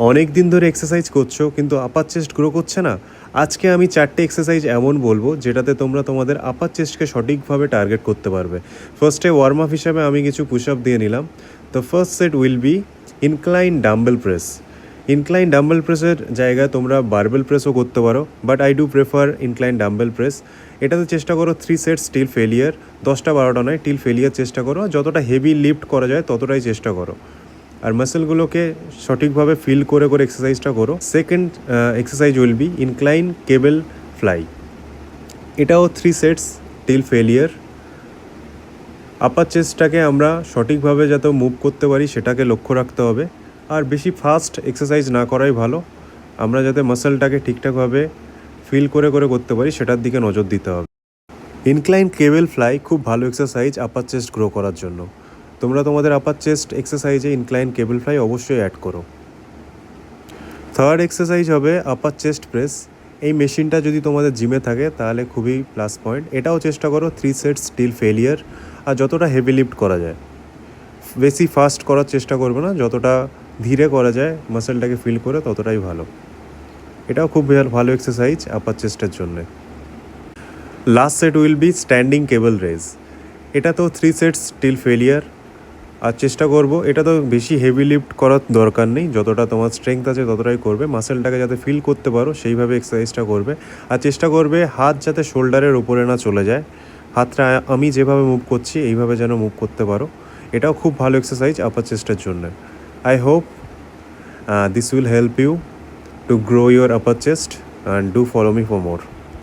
অনেক দিন ধরে এক্সারসাইজ করছো কিন্তু আপার চেস্ট গ্রো করছে না। আজকে আমি 4টে এক্সারসাইজ এমন বলবো যেটাতে তোমরা তোমাদের আপার চেস্টকে সঠিকভাবে টার্গেট করতে পারবে। ফার্স্টে ওয়ার্ম আপ হিসাবে আমি কিছু পুশ আপ দিয়ে নিলাম। The first set will be incline dumbbell press. Incline dumbbell প্রেসের জায়গায় তোমরা বারবেল প্রেসও করতে পারো, but I do prefer incline dumbbell press. এটাতে চেষ্টা করো 3 সেটস টিল ফেলিয়ার, 10টা 12টা নয়, টিল ফেলিয়ার চেষ্টা করো। যতটা হেভি লিফট করা যায় ততটাই চেষ্টা করো, আর মাসেলগুলোকে সঠিকভাবে ফিল করে করে এক্সারসাইজটা করো। Second exercise will be incline cable fly. এটাও 3 সেটস টিল ফেলিয়ার। আপার চেস্টটাকে আমরা সঠিকভাবে যাতে মুভ করতে পারি সেটাকে লক্ষ্য রাখতে হবে, আর বেশি ফাস্ট এক্সারসাইজ না করাই ভালো। আমরা যাতে মাসেলটাকে ঠিকঠাকভাবে ফিল করে করে করতে পারি সেটার দিকে নজর দিতে হবে। ইনক্লাইন কেবল ফ্লাই খুব ভালো এক্সারসাইজ আপার চেস্ট গ্রো করার জন্য। তোমরা তোমাদের আপার চেস্ট এক্সারসাইজে ইনক্লাইন কেবল ফ্লাই অবশ্যই অ্যাড করো। থার্ড এক্সারসাইজ হবে আপার চেস্ট প্রেস। এই মেশিনটা যদি তোমাদের জিমে থাকে তাহলে খুবই প্লাস পয়েন্ট। এটাও চেষ্টা করো 3 সেটস টিল ফেলিয়ার, আর যতটা হেভি লিফট করা যায়। বেশি ফাস্ট করার চেষ্টা করবে না, যতটা ধীরে করা যায় মাসেলটাকে ফিল করে ততটাই ভালো। এটাও খুব ভালো এক্সারসাইজ আপার চেস্টের জন্যে। Last set will be standing cable raise. এটা তো 3 সেটস টিল ফেলিয়ার, আর চেষ্টা করব এটা তো বেশি হেভি লিফট করার দরকার নেই, যতটা তোমার স্ট্রেংথ আছে ততটাই করবে। মাসেলটাকে যাতে ফিল করতে পারো সেইভাবে এক্সারসাইজটা করবে, আর চেষ্টা করবে হাত যাতে শোল্ডারের উপরে না চলে যায়। হাতটা আমি যেভাবে মুভ করছি এইভাবে যেন মুভ করতে পারো। এটাও খুব ভালো এক্সারসাইজ আপার চেস্টের জন্য। I hope this will help you to grow your upper chest, and do follow me for more.